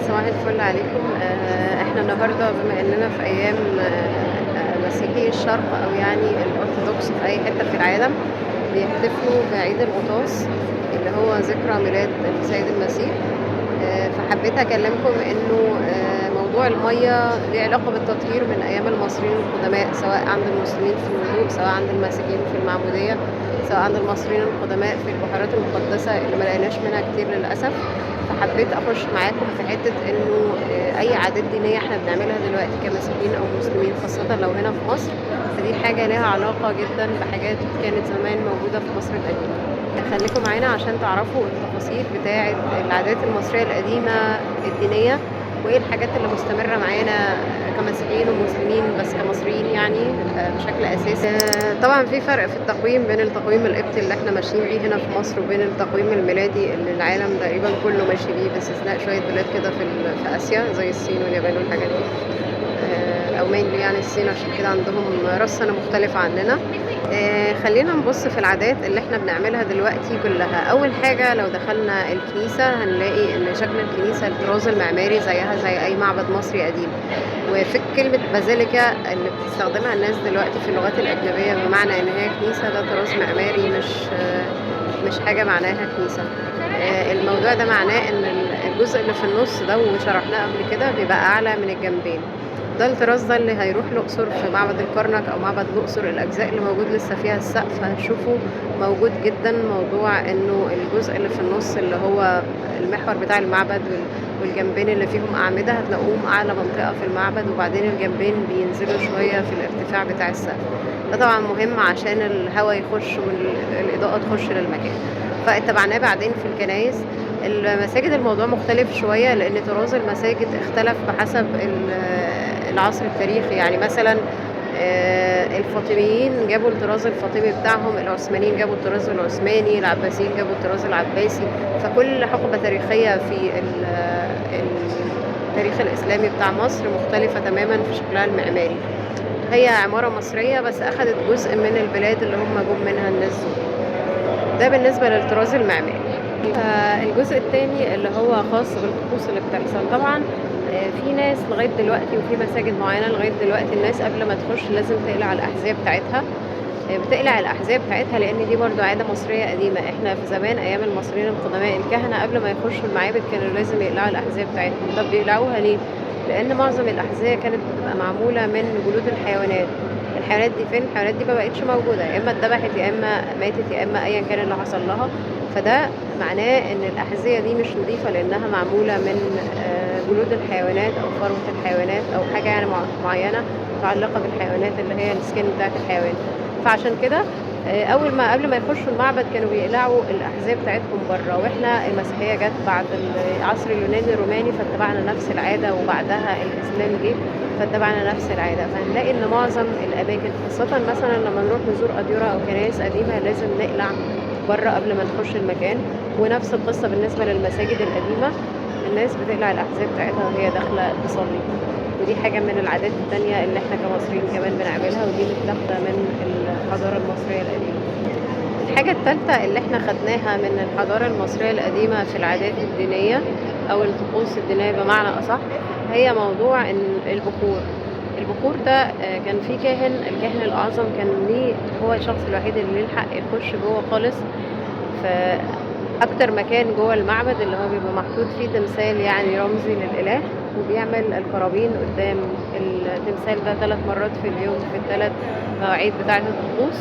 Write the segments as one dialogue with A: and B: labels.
A: صباح الفل عليكم. احنا النهارده بما اننا في ايام مسيحي الشرق او يعني الارثوذكس في اي حته في العالم بيحتفلوا بعيد الغطاس اللي هو ذكرى ميلاد السيد المسيح. فحبيت اكلمكم انه موضوع الميه ليه علاقه بالتطهير من ايام المصريين القدماء، سواء عند المسلمين في الوضوء، سواء عند المسيحيين في المعموديه، سواء عند المصريين القدماء في البحيرات المقدسه اللي ما لقيناش منها كتير للاسف. فحبيت اخش معاكم في حته انه اي عادات دينيه احنا بنعملها دلوقتي كمسيحيين او مسلمين، خاصه لو هنا في مصر، فدي حاجه لها علاقه جدا بحاجات كانت زمان موجوده في مصر القديمه. خليكم معانا عشان تعرفوا التفاصيل بتاعه العادات المصريه القديمه الدينيه، وايه الحاجات اللي مستمره معانا كمسيحيين ومسلمين، بس كمصريين يعني بشكل اساسي. طبعا في فرق في التقويم بين التقويم القبطي اللي احنا ماشيين بيه هنا في مصر وبين التقويم الميلادي اللي العالم تقريبا كله ماشي بيه، باستثناء شويه بلاد كده في اسيا زي الصين واليابان والحاجات دي. او مينلي يعني الصين، عشان كده عندهم راس سنه مختلفه عننا. خلينا نبص في العادات اللي احنا بنعملها دلوقتي كلها. اول حاجه لو دخلنا الكنيسه هنلاقي ان شكل الكنيسه الطراز المعماري زيها زي اي معبد مصري قديم، وفي كلمه بازيليكا اللي بتستخدمها الناس دلوقتي في اللغات الاجنبيه بمعنى ان هي كنيسه، ده طراز معماري مش حاجه معناها كنيسه. الموضوع ده معناه ان الجزء اللي في النص ده، وشرحناه قبل كده، بيبقى اعلى من الجنبين. ده الطراز ده اللي هيروح الأقصر في معبد الكرنك أو معبد الأقصر، الأجزاء اللي موجود لسه فيها السقف هتشوفوا موجود جدا موضوع إنه الجزء اللي في النص اللي هو المحور بتاع المعبد والجنبين اللي فيهم أعمدة هتلاقوهم أعلى منطقة في المعبد، وبعدين الجنبين بينزلوا شوية في الارتفاع بتاع السقف. ده طبعا مهم عشان الهواء يخش والإضاءة تخش للمكان. فاتبعناه بعدين في الكنايس. المساجد الموضوع مختلف شوية، لأن طراز المساجد اختلف بحسب العصر التاريخي. يعني مثلا الفاطميين جابوا الطراز الفاطمي بتاعهم، العثمانيين جابوا الطراز العثماني، العباسيين جابوا الطراز العباسي. فكل حقبة تاريخية في التاريخ الإسلامي بتاع مصر مختلفة تماما في شكلها المعماري. هي عمارة مصرية بس أخذت جزء من البلاد اللي هم جم منها الناس دول. ده بالنسبة للطراز المعماري. الجزء الثاني اللي هو خاص بالطقوس اللي بتحصل. طبعا في ناس لغاية دلوقتي وفي مساجد معينة لغاية دلوقتي الناس قبل ما تخش لازم تقلع الأحذية بتاعتها. بتقلع الأحذية بتاعتها لأن دي برضو عادة مصرية قديمة. احنا في زمان أيام المصريين القدماء الكهنة قبل ما يخشوا المعابد كانوا لازم يقلعوا الأحذية بتاعتهم. طب بيقلعوها ليه؟ لأن معظم الأحذية كانت بتبقى معمولة من جلود الحيوانات. الحيوانات دي فين؟ الحيوانات دي ما بقتش موجودة، يا إما اتذبحت يا إما ماتت يا إما أيا كان اللي حصل لها. فده معناه إن الأحذية دي مش نظيفة لأنها معمولة من جلود الحيوانات أو فروة الحيوانات أو حاجة يعني معينة متعلقة بالحيوانات اللي هي السكين بتاعت الحيوان. فعشان كده قبل ما يخشوا المعبد كانوا بيقلعوا الأحذية بتاعتهم بره. واحنا المسيحية جت بعد العصر اليوناني الروماني فاتبعنا نفس العادة، وبعدها الإسلام جه فاتبعنا نفس العادة. فهنلاقي إن معظم الأماكن، خاصة مثلا لما نروح نزور أديرة أو كنائس قديمة، لازم نقلع بره قبل ما نخش المكان. ونفس القصة بالنسبة للمساجد القديمة، الناس بتقلع الأحذية بتاعتها وهي داخلة تصلي. ودي حاجة من العادات التانية اللي احنا كمصريين كمان بنعملها، ودي متاخدة من الحضارة المصرية القديمة. الحاجة الثالثة اللي احنا خدناها من الحضارة المصرية القديمة في العادات الدينية أو الطقوس الدينية بمعنى أصح، هي موضوع البخور. البخور ده كان في الكاهن الأعظم كان ليه، هو الشخص الوحيد اللي ليه الحق يخش جوه خالص في أكتر مكان جوه المعبد اللي هو بيبقى محطوط فيه تمثال يعني رمزي للإله، وبيعمل القرابين قدام التمثال ده 3 مرات في اليوم في ال3 مواعيد بتاعة الطقوس.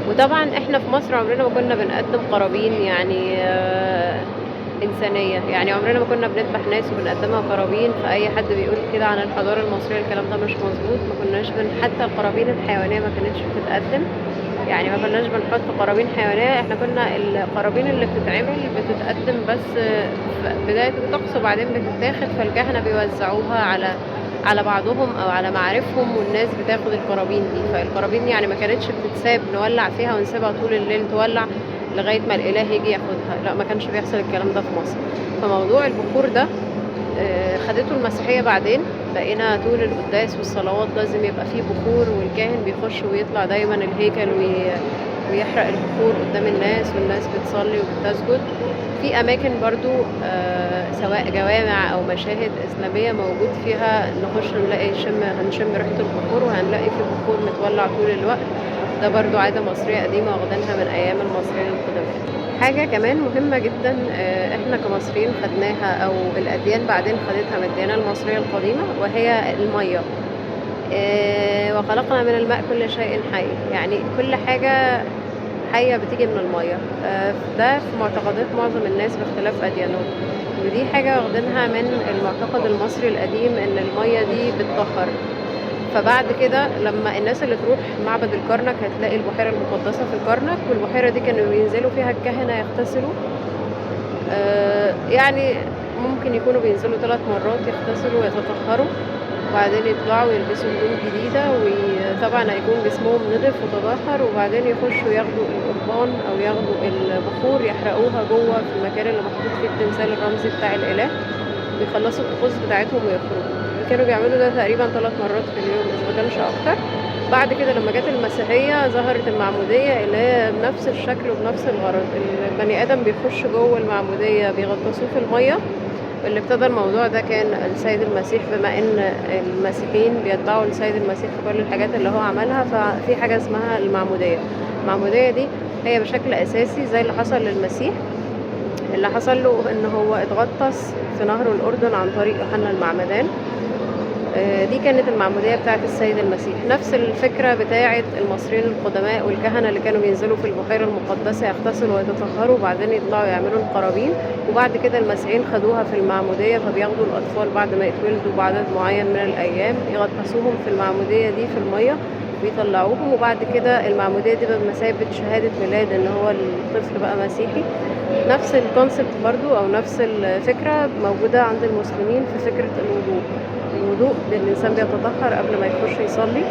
A: وطبعا احنا في مصر عمرنا ما كنا بنقدم قرابين يعني إنسانية. يعني عمرنا ما كنا بنذبح ناس وبنقدمها قرابين. فأي حد بيقول كده عن الحضارة المصرية الكلام ده مش مظبوط. ما كناش حتى القرابين الحيوانية ما كانتش بتتقدم. يعني ما كناش بنحط قرابين حيوانية. احنا كنا القرابين اللي بتتعمل بتتقدم بس في بداية الطقس، وبعدين بتتاخد فالكهنة بيوزعوها على بعضهم او على معارفهم، والناس بتاخد القرابين دي. فالقرابين يعني ما كانتش بتتساب نولع فيها ونسيبها طول الليل تولع لغاية ما الإله يجي ياخدها. لا، ما كانش بيحصل الكلام ده في مصر. فموضوع البخور ده خدته المسيحية بعدين. بقينا طول القداس والصلوات لازم يبقى فيه بخور، والكاهن بيخش ويطلع دايما الهيكل ويحرق البخور قدام الناس والناس بتصلي وبتسجد. في أماكن برضو سواء جوامع أو مشاهد إسلامية موجود فيها نخش هنشم ريحة البخور، وهنلاقي في بخور متولع طول الوقت. ده برضو عادة مصرية قديمة واخدينها من أيام المصريين القدماء. حاجة كمان مهمة جدا احنا كمصريين خدناها، أو الأديان بعدين خدتها من الديانة المصرية القديمة، وهي المية. وخلقنا من الماء كل شيء حي، يعني كل حاجة حية بتيجي من المية. ده في معتقدات معظم الناس باختلاف أديانهم، ودي حاجة واخدينها من المعتقد المصري القديم إن المية دي بتطهر. فبعد كده لما الناس اللي تروح معبد الكرنك هتلاقي البحيرة المقدسة في الكرنك، والبحيرة دي كانوا بينزلوا فيها الكهنة يغتسلوا. يعني ممكن يكونوا بينزلوا 3 مرات يغتسلوا ويتطهروا، وبعدين يطلعوا يلبسوا هدوم جديدة، وطبعا هيكون جسمهم نضف وتطهر، وبعدين يخشوا ياخدوا القربان أو ياخدوا البخور يحرقوها جوه في المكان اللي محطوط فيه التمثال الرمزي بتاع الإله، ويخلصوا الطقوس بتاعتهم ويخرجوا. كانوا بيعملوا ده تقريبا 3 مرات في اليوم، بس ما كانش أكتر. بعد كده لما جت المسيحية ظهرت المعمودية اللي هي بنفس الشكل وبنفس الغرض. البني آدم بيخش جوه المعمودية بيغطسوه في المية. اللي ابتدى الموضوع ده كان السيد المسيح، بما ان المسيحيين بيتبعوا السيد المسيح في كل الحاجات اللي هو عملها، ففي حاجة اسمها المعمودية. المعمودية دي هي بشكل أساسي زي اللي حصل للمسيح. اللي حصل له ان هو اتغطس في نهر الأردن عن طريق يوحنا المعمدان. دي كانت المعمودية بتاعت السيد المسيح. نفس الفكرة بتاعت المصريين القدماء والكهنة اللي كانوا بينزلوا في البحيرة المقدسة يغتسلوا ويتطهروا، وبعدين يطلعوا يعملوا القرابين. وبعد كده المسيحيين خدوها في المعمودية، فبياخدوا الأطفال بعد ما يتولدوا بعدد معين من الأيام يغطسوهم في المعمودية دي في المية ويطلعوهم. وبعد كده المعمودية دي بمثابة شهادة ميلاد ان هو الطفل بقى مسيحي. نفس الكونسبت برضو او نفس الفكرة موجودة عند المسلمين في فكرة الوضوء الإنسان بيتطهر قبل ما يخش يصلي.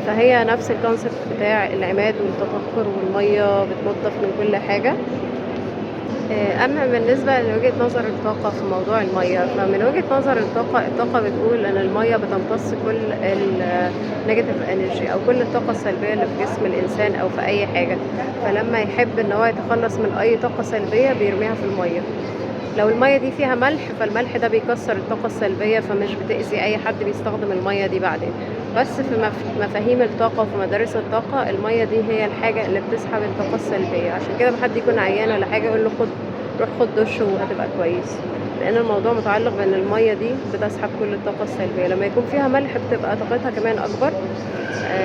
A: فهي نفس الكونسبت بتاع العماد والتطهر، والمية بتنضف من كل حاجة. أما بالنسبة لوجهة نظر الطاقة في موضوع المية، فمن وجهة نظر الطاقة بتقول إن المية بتمتص كل النيجاتيف انرجي أو كل الطاقة السلبية اللي في جسم الإنسان أو في أي حاجة. فلما يحب إن هو يتخلص من أي طاقة سلبية بيرميها في المية. لو المية دي فيها ملح، فالملح ده بيكسر الطاقة السلبية، فمش بتأذي أي حد بيستخدم المية دي بعدين. بس في مفاهيم الطاقة وفي مدارس الطاقة، المية دي هي الحاجة اللي بتسحب الطاقة السلبية. عشان كده حد يكون عيان ولا حاجة يقول له روح خد دش وهتبقى كويس، لأن الموضوع متعلق بأن المية دي بتسحب كل الطاقة السلبية. لما يكون فيها ملح بتبقى طاقتها كمان أكبر.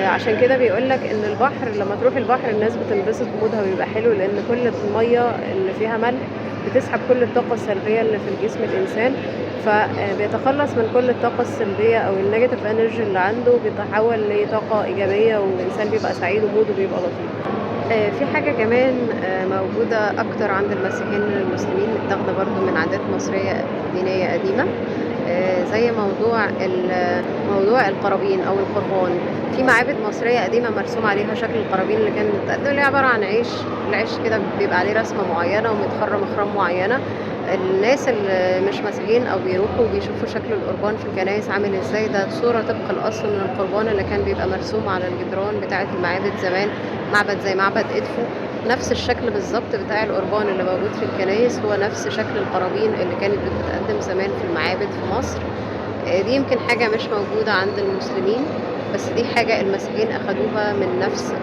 A: عشان كده بيقولك ان البحر، لما تروح البحر الناس بتنبسط ومودها بيبقى حلو، لان كل المية اللي فيها ملح بتسحب كل الطاقة السلبية اللي في الجسم الإنسان، فبيتخلص من كل الطاقة السلبية أو النيجاتيف انرجي اللي عنده، بيتحول لطاقة إيجابية، والإنسان بيبقى سعيد وموده بيبقى لطيف. في حاجة كمان موجودة أكتر عند المسيحيين من المسلمين، متاخدة برضو من عادات مصرية دينية قديمة، زي موضوع القرابين أو القربان. في معابد مصرية قديمة مرسوم عليها شكل القرابين اللي كانت بتقدم، اللي عبارة عن العيش كده بيبقى عليه رسمة معينة ومتخرم إخرام معينة. الناس اللي مش مسيحيين أو بيروحوا وبيشوفوا شكل القربان في الكنائس عامل ازاي، ده صورة طبق الأصل من القربان اللي كان بيبقى مرسوم على الجدران بتاعة المعابد زمان. معبد زي معبد إدفو نفس الشكل بالظبط بتاع القربان اللي موجود في الكنائس، هو نفس شكل القرابين اللي كانت بتتقدم زمان في المعابد في مصر. دي يمكن حاجة مش موجودة عند المسلمين، بس دي حاجة المسيحيين أخدوها من نفس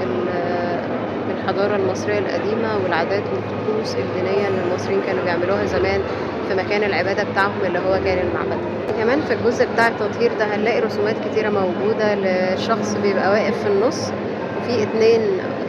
A: الحضارة المصرية القديمة والعادات والطقوس الدينية اللي المصريين كانوا بيعملوها زمان في مكان العبادة بتاعهم اللي هو كان المعبد. كمان في الجزء بتاع التطهير ده هنلاقي رسومات كتيرة موجودة لشخص بيبقى واقف في النص، وفي 2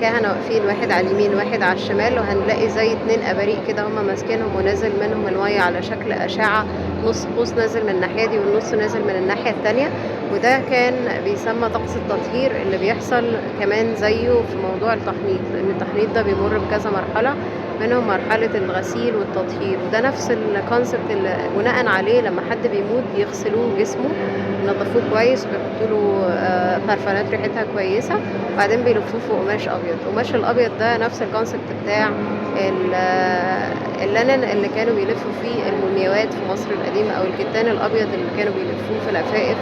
A: كهنة واقفين، واحد على اليمين واحد على الشمال، وهنلاقي زي 2 أباريق كده هما ماسكينهم ونازل منهم المية على شكل أشعة، نص قوس نازل من الناحية دي والنص نازل من الناحية التانية. وده كان بيسمى طقس التطهير اللي بيحصل كمان زيه في موضوع التحنيط، لأن التحنيط ده بيمر بكذا مرحلة، منهم مرحلة الغسيل والتطهير. وده نفس الكونسبت اللي بناء عليه لما حد بيموت بيغسلوه جسمه، ينضفوه كويس ويحطوا له برفانات ريحتها كويسة، وبعدين بيلفوه في قماش أبيض. القماش الأبيض ده نفس الكونسبت بتاع اللينن اللي كانوا بيلفوا فيه المومياوات في مصر القديمة، أو الكتان الأبيض اللي كانوا بيلفوه في العفائف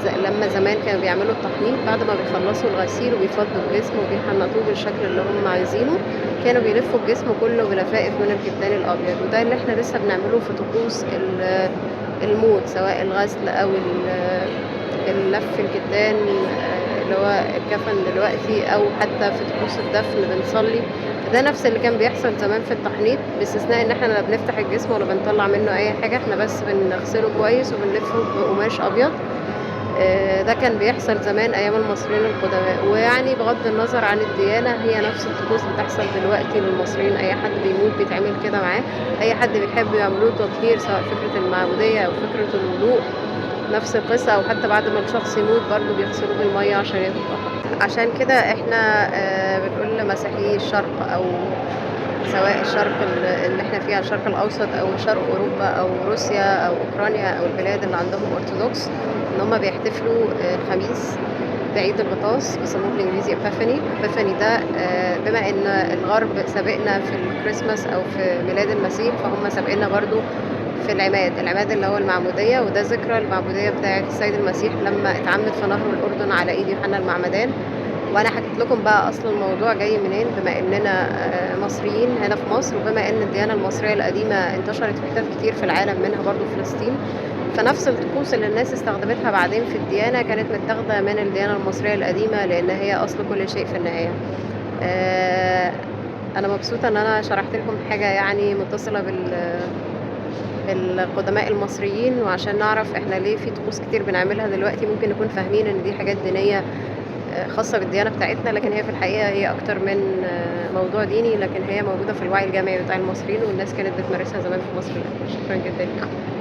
A: لمّا زمان كانوا بيعملوا التحنيط بعد ما بيخلّصوا الغسيل وبيفضّوا الجسم وبيحنّطوه بالشكل اللي هم عايزينه، كانوا بيلفّوا الجسم كلّه بلفائف من الكتان الأبيض، وده اللي إحنا لسه بنعمله في طقوس الموت، سواء الغسل أو اللَف الكتان اللي هو الكفن دلوقتي، أو حتى في طقوس الدفن بنصلّي، فده نفس اللي كان بيحصل زمان في التحنيط، باستثناء إن إحنا لا بنفتح الجسم ولا بنطلّع منه أي حاجة، إحنا بس بنغسله كويس وبنلفّه بقماش أبيض. ده كان بيحصل زمان أيام المصريين القدماء، ويعني بغض النظر عن الديانة هي نفس الطقوس بتحصل دلوقتي للمصريين، أي حد بيموت بيتعمل كده معاه، أي حد بيحب يعملوا له تطهير سواء فكرة المعمودية أو فكرة الوضوء نفس القصة، أو حتى بعد ما الشخص يموت برضه بيغسلوه بالمَيّة عشان يتطهر. عشان كده إحنا بنقول لمسيحيي الشرق، أو سواء الشرق اللي إحنا فيها الشرق الأوسط أو شرق أوروبا أو روسيا أو أوكرانيا أو البلاد اللي عندهم أرثوذكس، إن هم بيحتفلوا الخميس بعيد الغطاس، بيسموه بالإنجليزي Epiphany ده بما إن الغرب سابقنا في الكريسماس أو في ميلاد المسيح، فهم سابقنا برضه في العماد اللي هو المعمودية، وده ذكرى المعمودية بتاعة السيد المسيح لمّا اتعمّد في نهر الأردن على إيد يوحنا المعمدان. وأنا حكيت لكم بقى أصل الموضوع جاي منين، بما إننا مصريين هنا في مصر، وبما إن الديانة المصرية القديمة انتشرت في حتت كتير في العالم منها برضه فلسطين، فنفس الطقوس اللي الناس استخدمتها بعدين في الديانة كانت متاخدة من الديانة المصرية القديمة، لإن هي أصل كل شيء في النهاية. آآ أنا مبسوطة إن أنا شرحت لكم حاجة يعني متصلة بالقدماء المصريين، وعشان نعرف إحنا ليه في طقوس كتير بنعملها دلوقتي ممكن نكون فاهمين إن دي حاجات دينية خاصة بالديانة بتاعتنا، لكن هي في الحقيقة هي أكتر من موضوع ديني، لكن هي موجودة في الوعي الجمعي بتاع المصريين، والناس كانت بتمارسها زمان في مصر. شكرًا جدًا ليكم.